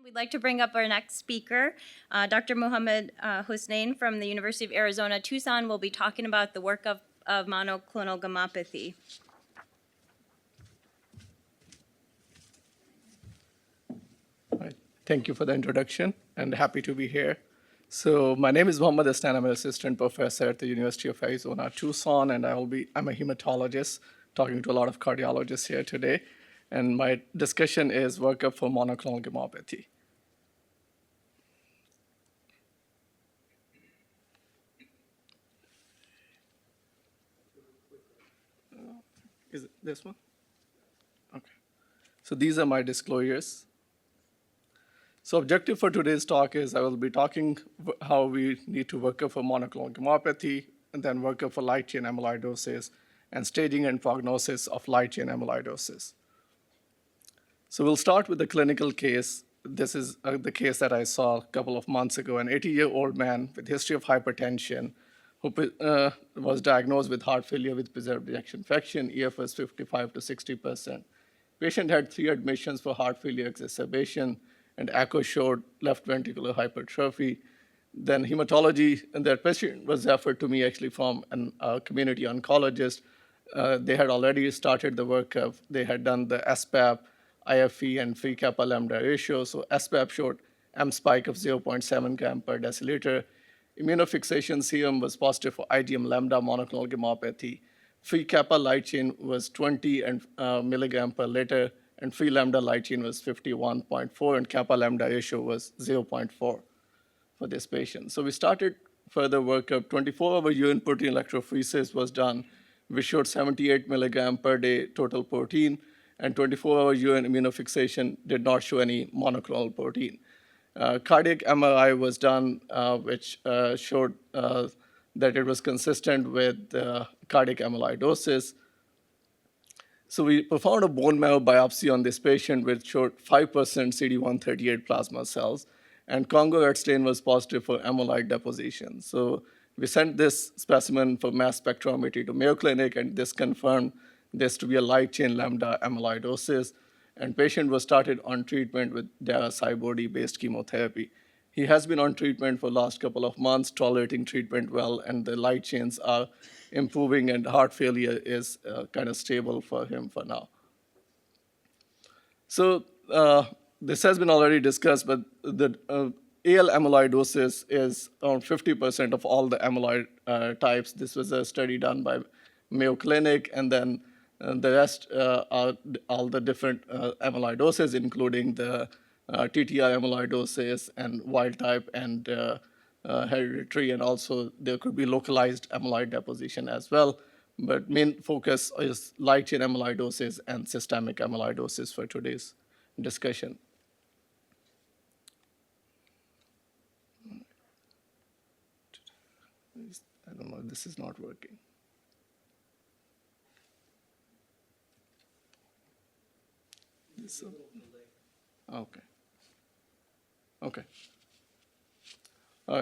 We'd like to bring up our next speaker, Dr. Muhammad Hussain from the University of Arizona, Tucson, will be talking about the work of monoclonal gammopathy. Right. Thank you for the introduction, and happy to be here. So my name is Muhammad Hussain. I'm an assistant professor at the University of Arizona, Tucson, and I'm a hematologist talking to a lot of cardiologists here today. And my discussion is workup for monoclonal gammopathy. Is it this one? Okay. So these are my disclosures. So objective for today's talk is I will be talking how we need to work up for monoclonal gammopathy, and then work up for light chain amyloidosis, and staging and prognosis of light chain amyloidosis. So we'll start with the clinical case. This is the case that I saw a couple of months ago, an 80-year-old man with history of hypertension who was diagnosed with heart failure with preserved ejection fraction, EF was 55 to 60%. Patient had 3 admissions for heart failure exacerbation, and echo showed left ventricular hypertrophy. Then hematology, and that patient was referred to me actually from a community oncologist. They had already started the workup. They had done the SPAP, IFE, and free kappa lambda ratio. So SPAP showed M spike of 0.7 gram per deciliter. Immunofixation serum was positive for IgM lambda monoclonal gammopathy. Free kappa light chain was 20 milligram per liter, and free lambda light chain was 51.4, and kappa lambda ratio was 0.4 for this patient. So we started further workup. 24-hour urine protein electrophoresis was done. We showed 78 milligram per day total protein, and 24-hour urine immunofixation did not show any monoclonal protein. Cardiac MRI was done, which showed that it was consistent with cardiac amyloidosis. So we performed a bone marrow biopsy on this patient, which showed 5% CD138 plasma cells, and Congo red stain was positive for amyloid deposition. So we sent this specimen for mass spectrometry to Mayo Clinic, and this confirmed this to be a light chain lambda amyloidosis, and patient was started on treatment with dara-Cybody-based chemotherapy. He has been on treatment for the last couple of months, tolerating treatment well, and the light chains are improving, and heart failure is kind of stable for him for now. So this has been already discussed, but the AL amyloidosis is around 50% of all the amyloid types. This was a study done by Mayo Clinic, and then the rest are all the different amyloidoses, including the TTR amyloidosis and wild type and hereditary, and also there could be localized amyloid deposition as well. But main focus is light chain amyloidosis and systemic amyloidosis for today's discussion. I don't know, this is not working. Okay. Okay.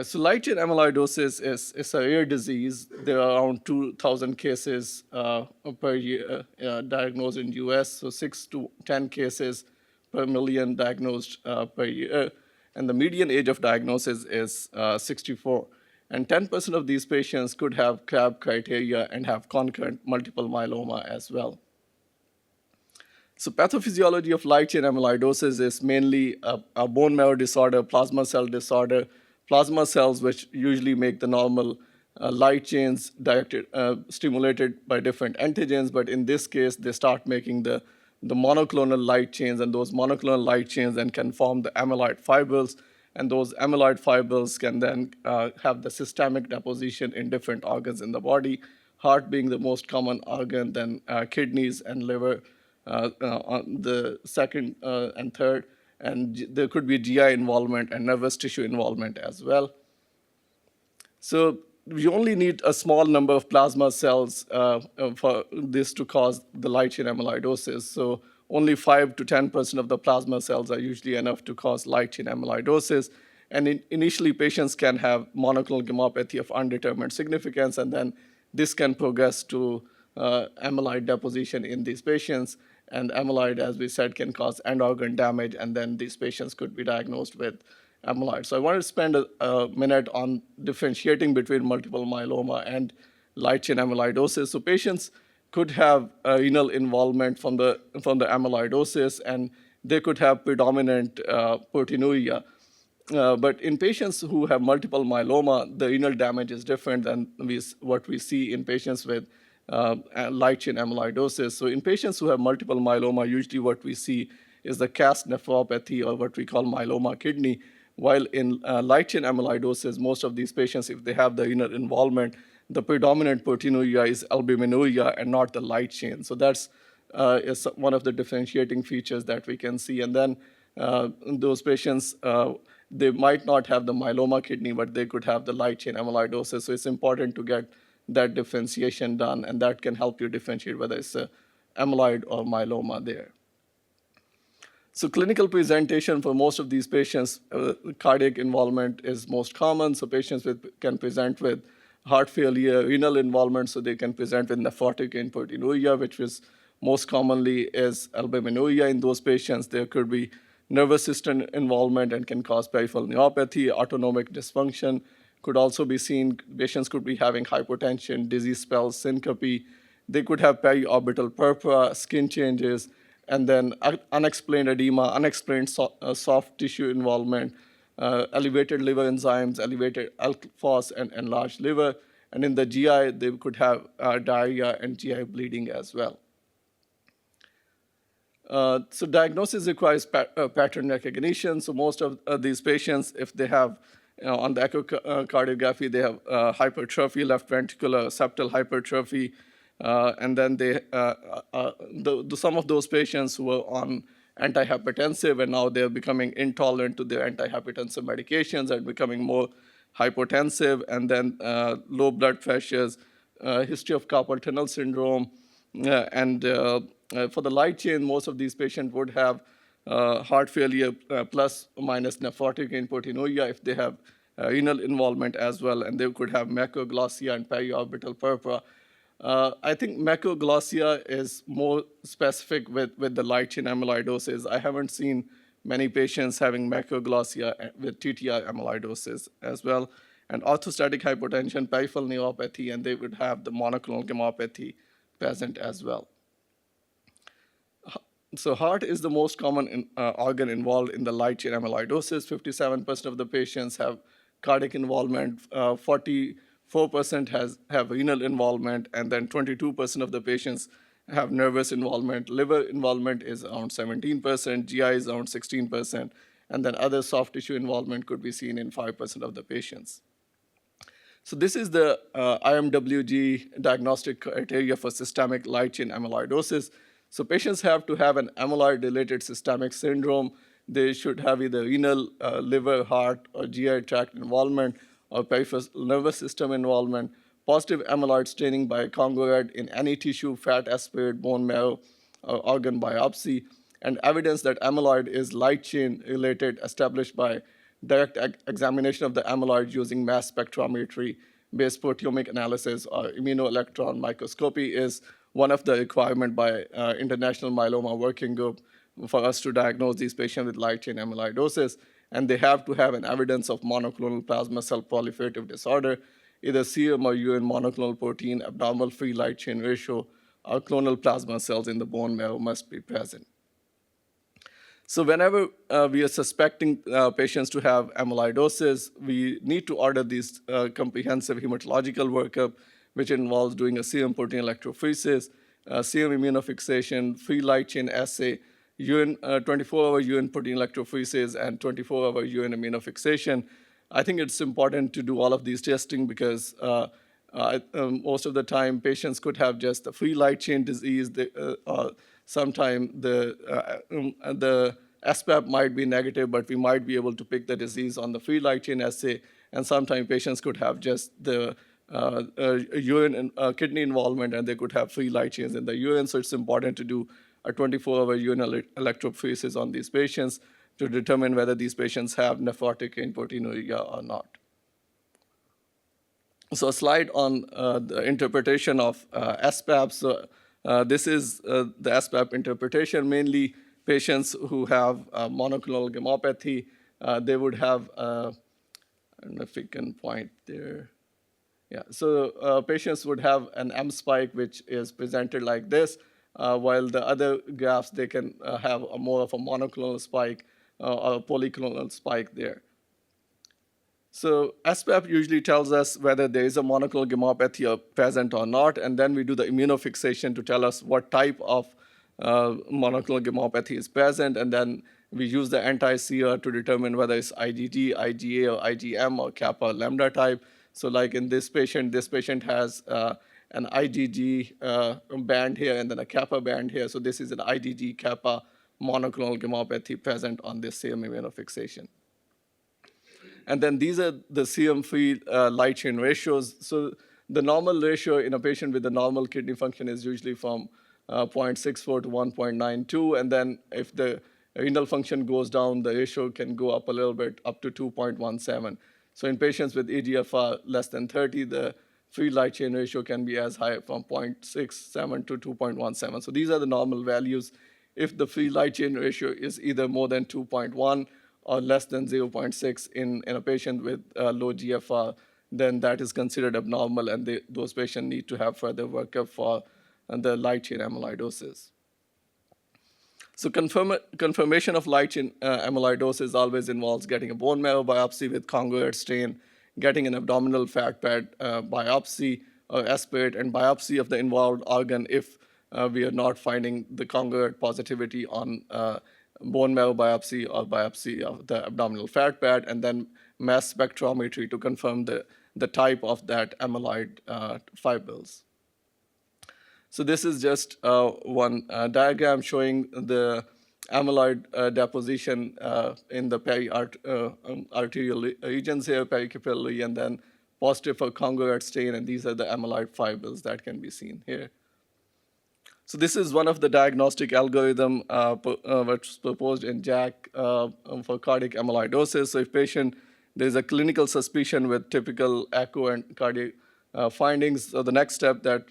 So light chain amyloidosis is a rare disease. There are around 2,000 cases per year diagnosed in US, so 6 to 10 cases per million diagnosed per year. And the median age of diagnosis is 64. And 10% of these patients could have CRAB criteria and have concurrent multiple myeloma as well. So pathophysiology of light chain amyloidosis is mainly a bone marrow disorder, plasma cell disorder, plasma cells which usually make the normal light chains stimulated by different antigens, but in this case, they start making the monoclonal light chains, and those monoclonal light chains then can form the amyloid fibrils, and those amyloid fibrils can then have the systemic deposition in different organs in the body, heart being the most common organ, then kidneys and liver, on the second and third, and there could be GI involvement and nervous tissue involvement as well. So we only need a small number of plasma cells for this to cause the light chain amyloidosis. So only 5 to 10% of the plasma cells are usually enough to cause light chain amyloidosis. And initially, patients can have monoclonal gammopathy of undetermined significance, and then this can progress to amyloid deposition in these patients. And amyloid, as we said, can cause end organ damage, and then these patients could be diagnosed with amyloid. So I want to spend a minute on differentiating between multiple myeloma and light chain amyloidosis. So patients could have renal involvement from the amyloidosis, and they could have predominant proteinuria. But in patients who have multiple myeloma, the renal damage is different than what we see in patients with light chain amyloidosis. So in patients who have multiple myeloma, usually what we see is the cast nephropathy, or what we call myeloma kidney, while in light chain amyloidosis, most of these patients, if they have the renal involvement, the predominant proteinuria is albuminuria and not the light chain. So that's is one of the differentiating features that we can see. And then those patients, they might not have the myeloma kidney, but they could have the light chain amyloidosis. So it's important to get that differentiation done, and that can help you differentiate whether it's amyloid or myeloma there. So clinical presentation for most of these patients, cardiac involvement is most common. So patients can present with heart failure, renal involvement, so they can present with nephrotic and proteinuria, which is most commonly is albuminuria in those patients. There could be nervous system involvement and can cause peripheral neuropathy. Autonomic dysfunction could also be seen. Patients could be having hypotension, dizzy spells, syncope. They could have periorbital purpura, skin changes, and then unexplained edema, unexplained soft tissue involvement, elevated liver enzymes, elevated ALK phos, and enlarged liver. And in the GI, they could have diarrhea and GI bleeding as well. So diagnosis requires pattern recognition. So most of these patients, if they have, on the echocardiography, they have hypertrophy, left ventricular septal hypertrophy, and then some of those patients who were on antihypertensive, and now they're becoming intolerant to their antihypertensive medications and becoming more hypotensive, and then low blood pressures, history of carpal tunnel syndrome, and for the light chain, most of these patients would have heart failure plus or minus nephrotic and proteinuria if they have renal involvement as well, and they could have macroglossia and periorbital purpura. I think macroglossia is more specific with the light chain amyloidosis. I haven't seen many patients having macroglossia with TTR amyloidosis as well, and orthostatic hypotension, peripheral neuropathy, and they would have the monoclonal gammopathy present as well. So heart is the most common organ involved in the light chain amyloidosis. 57% of the patients have cardiac involvement, 44% have renal involvement, and then 22% of the patients have nervous involvement. Liver involvement is around 17%, GI is around 16%, and then other soft tissue involvement could be seen in 5% of the patients. So this is the IMWG diagnostic criteria for systemic light chain amyloidosis. So patients have to have an amyloid-related systemic syndrome. They should have either renal, liver, heart, or GI tract involvement, or peripheral nervous system involvement, positive amyloid staining by Congo red in any tissue, fat aspirate, bone marrow, or organ biopsy, and evidence that amyloid is light chain related established by direct examination of the amyloid using mass spectrometry-based proteomic analysis or immunoelectron microscopy is one of the requirements by International Myeloma Working Group for us to diagnose these patients with light chain amyloidosis. And they have to have an evidence of monoclonal plasma cell proliferative disorder, either serum or urine monoclonal protein, abnormal free light chain ratio, or clonal plasma cells in the bone marrow must be present. So whenever we are suspecting patients to have amyloidosis, we need to order these comprehensive hematological workup, which involves doing a serum protein electrophoresis, serum immunofixation, free light chain assay, 24-hour urine protein electrophoresis, and 24-hour urine immunofixation. I think it's important to do all of these testing because most of the time patients could have just the free light chain disease. Sometimes the SPAP might be negative, but we might be able to pick the disease on the free light chain assay. And sometimes patients could have just the urine and kidney involvement, and they could have free light chains in the urine. So it's important to do a 24-hour urine electrophoresis on these patients to determine whether these patients have nephrotic and proteinuria or not. So a slide on the interpretation of SPAP. So This is the SPAP interpretation. Mainly patients who have monoclonal gammopathy, they would have, I don't know if we can point there. Yeah, so patients would have an M spike, which is presented like this, while the other graphs, they can have more of a monoclonal spike or a polyclonal spike there. So SPAP usually tells us whether there is a monoclonal gammopathy present or not, and then we do the immunofixation to tell us what type of monoclonal gammopathy is present, and then we use the anti-CR to determine whether it's IgG, IgA, or IgM, or kappa or lambda type. So like in this patient has an IgG band here and then a kappa band here. So this is an IgG kappa monoclonal gammopathy present on this same immunofixation. And then these are the serum-free light chain ratios. So the normal ratio in a patient with a normal kidney function is usually from 0.64 to 1.92. And then if the renal function goes down, the ratio can go up a little bit, up to 2.17. So in patients with eGFR less than 30, the free light chain ratio can be as high from 0.67 to 2.17. So these are the normal values. If the free light chain ratio is either more than 2.1 or less than 0.6 in a patient with low GFR, then that is considered abnormal, and those patients need to have further workup for the light chain amyloidosis. So confirmation of light chain amyloidosis always involves getting a bone marrow biopsy with congruent stain, getting an abdominal fat pad biopsy or aspirate, and biopsy of the involved organ if we are not finding the congruent positivity on bone marrow biopsy or biopsy of the abdominal fat pad, and then mass spectrometry to confirm the type of that amyloid fibrils. So this is just one diagram showing the amyloid deposition in the periarterial regions here, pericapillary, and then positive for congruent stain, and these are the amyloid fibrils that can be seen here. So this is one of the diagnostic algorithm which was proposed in JAC for cardiac amyloidosis. So if there's a clinical suspicion with typical echo and cardiac findings, so the next step that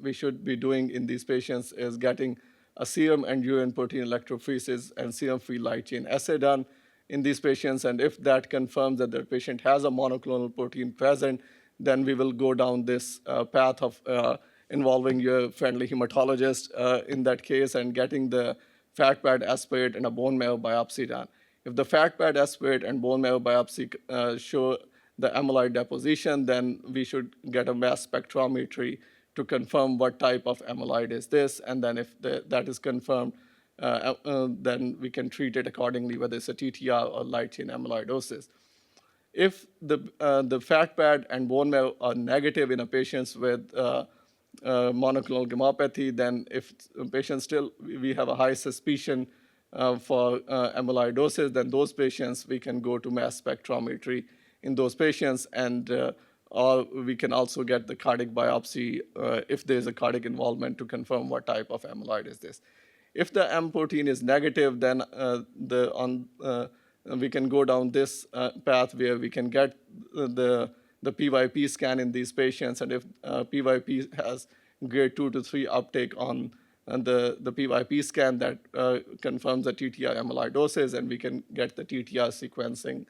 we should be doing in these patients is getting a serum and urine protein electrophoresis and serum-free light chain assay done in these patients. And if that confirms that the patient has a monoclonal protein present, then we will go down this path of involving your friendly hematologist in that case and getting the fat pad aspirate and a bone marrow biopsy done. If the fat pad aspirate and bone marrow biopsy show the amyloid deposition, then we should get a mass spectrometry to confirm what type of amyloid is this. And then if that is confirmed, then we can treat it accordingly, whether it's a TTR or light chain amyloidosis. If the fat pad and bone marrow are negative in a patient with monoclonal gammopathy, then if patients we have a high suspicion for amyloidosis, then those patients we can go to mass spectrometry in those patients, and or we can also get the cardiac biopsy if there's a cardiac involvement to confirm what type of amyloid is this. If the M protein is negative, then we can go down this path where we can get the PYP scan in these patients, and if PYP has grade 2 to 3 uptake on the PYP scan, that confirms the TTR amyloidosis, and we can get the TTR sequencing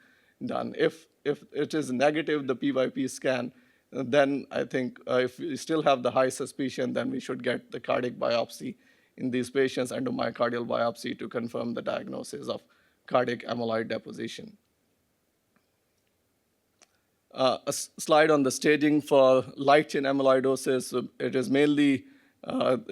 done. If it is negative, the PYP scan, then I think if we still have the high suspicion, then we should get the cardiac biopsy in these patients, endomyocardial biopsy, to confirm the diagnosis of cardiac amyloid deposition. A slide on the staging for light chain amyloidosis. So it is mainly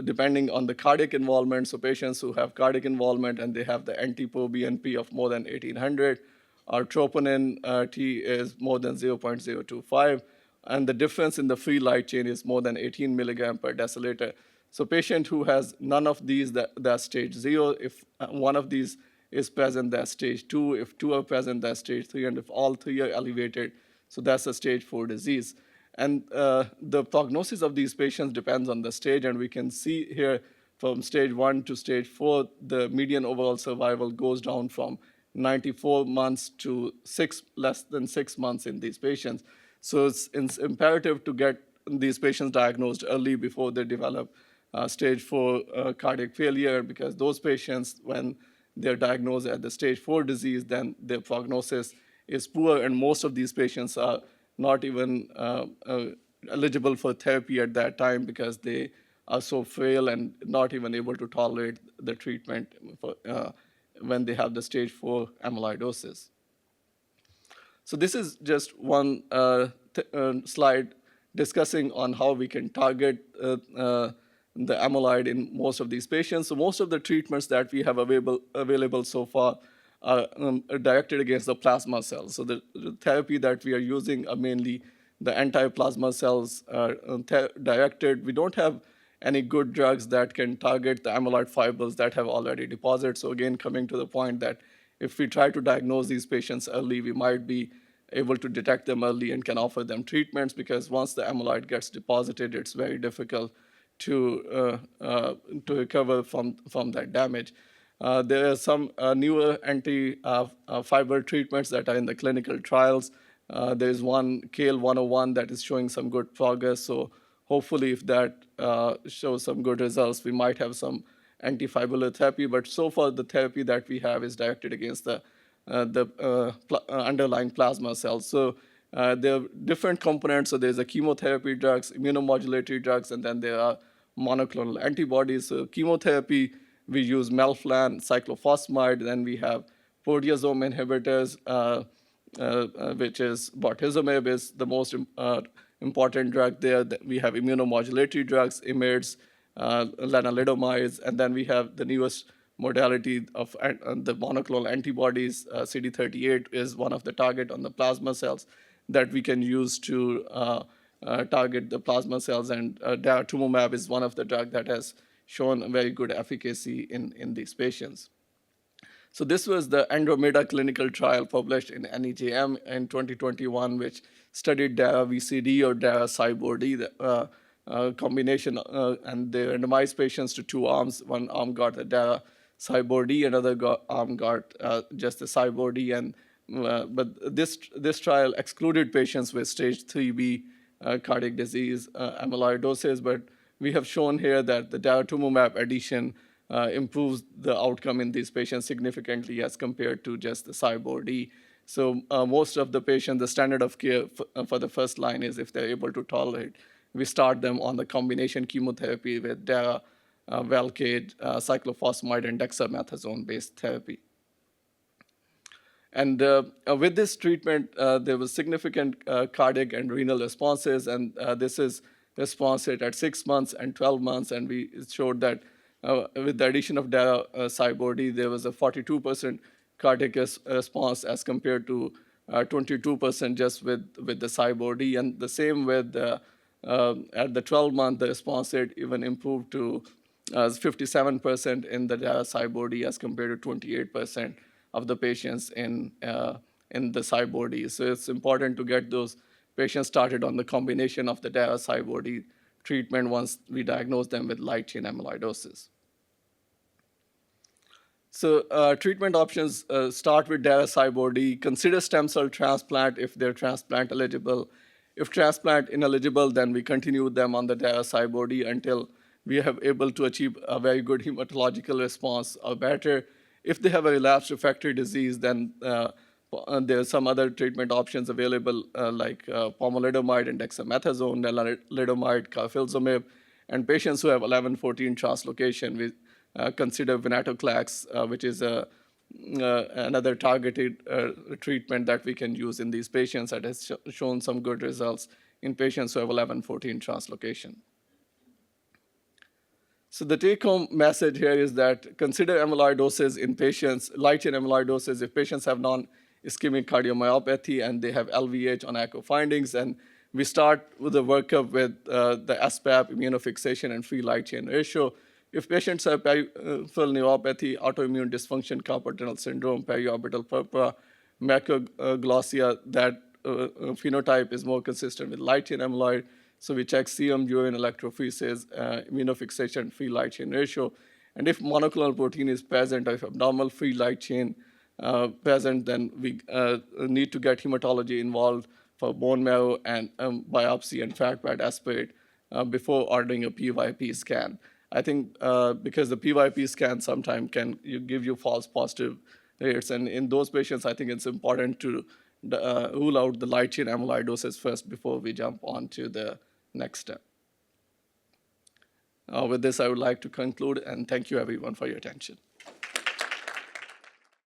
depending on the cardiac involvement. So patients who have cardiac involvement and they have the NT-proBNP of more than 1800, our troponin T is more than 0.025, and the difference in the free light chain is more than 18 milligram per deciliter. So patient who has none of these, that's stage 0. If one of these is present, that's stage 2. If 2 are present, that's stage 3. And if all 3 are elevated, so that's a stage 4 disease. And the prognosis of these patients depends on the stage, and we can see here from stage 1 to stage 4, the median overall survival goes down from 94 months to less than 6 months in these patients. So it's imperative to get these patients diagnosed early before they develop stage 4 cardiac failure, because those patients, when they're diagnosed at the stage 4 disease, then their prognosis is poor, and most of these patients are not even eligible for therapy at that time because they are so frail and not even able to tolerate the treatment when they have the stage 4 amyloidosis. So this is just one slide discussing on how we can target the amyloid in most of these patients. So most of the treatments that we have available so far are directed against the plasma cells. So the therapy that we are using are mainly the anti-plasma cells directed. We don't have any good drugs that can target the amyloid fibrils that have already deposited. So again, coming to the point that if we try to diagnose these patients early, we might be able to detect them early and can offer them treatments, because once the amyloid gets deposited, it's very difficult to recover from that damage. There are some newer anti-fiber treatments that are in the clinical trials. There is one, KALE 101, that is showing some good progress. So hopefully if that shows some good results, we might have some antifibrillar therapy. But so far, the therapy that we have is directed against the underlying plasma cells. So there are different components. So there's a chemotherapy drugs, immunomodulatory drugs, and then there are monoclonal antibodies. So chemotherapy, we use melphalan, cyclophosphamide. Then we have proteasome inhibitors, which is bortezomib is the most important drug there. We have immunomodulatory drugs, IMiDs, lenalidomides, and then we have the newest modality of the monoclonal antibodies. CD38 is one of the target on the plasma cells that we can use to target the plasma cells, and daratumumab is one of the drugs that has shown very good efficacy in these patients. So this was the Andromeda clinical trial published in NEJM in 2021, which studied DARA-VCD or DARA-CyBorD, combination, and they randomized patients to two arms. One arm got the DARA-CyBorD, another arm got just the CyBorD, and but this trial excluded patients with stage 3B cardiac disease, amyloidosis, but we have shown here that the daratumumab addition improves the outcome in these patients significantly as compared to just the CyBorD. So most of the patients, the standard of care for the first line is, if they're able to tolerate, we start them on the combination chemotherapy with dara, Velcade, cyclophosphamide, and dexamethasone-based therapy. And with this treatment, there was significant cardiac and renal responses, and this is response rate at 6 months and 12 months, and we showed that with the addition of dara-CyBorD, there was a 42% cardiac response as compared to 22% just with the CyBorD, and the same with at the 12-month, the response rate even improved to 57% in the dara-CyBorD as compared to 28% of the patients in the CyBorD. So it's important to get those patients started on the combination of the dara-CyBorD treatment once we diagnose them with light chain amyloidosis. So treatment options start with dara-CyBorD. Consider stem cell transplant if they're transplant eligible. If transplant ineligible, then we continue them on the dara-CyBorD until we have able to achieve a very good hematological response or better. If they have a relapsed refractory disease, then there are some other treatment options available like pomalidomide and dexamethasone, lenalidomide, carfilzomib, and patients who have 11-14 translocation, we consider venetoclax, which is another targeted treatment that we can use in these patients that has shown some good results in patients who have 11-14 translocation. So the take-home message here is that consider amyloidosis in patients, light chain amyloidosis, if patients have non-ischemic cardiomyopathy and they have LVH on echo findings, and we start with the workup with the SPAP, immunofixation, and free light chain ratio. If patients have peripheral neuropathy, autoimmune dysfunction, carpal tunnel syndrome, periorbital purpura, macroglossia, that phenotype is more consistent with light chain amyloid. So we check serum, urine electrophoresis, immunofixation, free light chain ratio. And if monoclonal protein is present, or if abnormal free light chain present, then we need to get hematology involved for bone marrow and biopsy and fat pad aspirate before ordering a PYP scan. I think because the PYP scan sometimes can give you false positive rates, and in those patients, I think it's important to rule out the light chain amyloidosis first before we jump on to the next step. With this, I would like to conclude, and thank you everyone for your attention.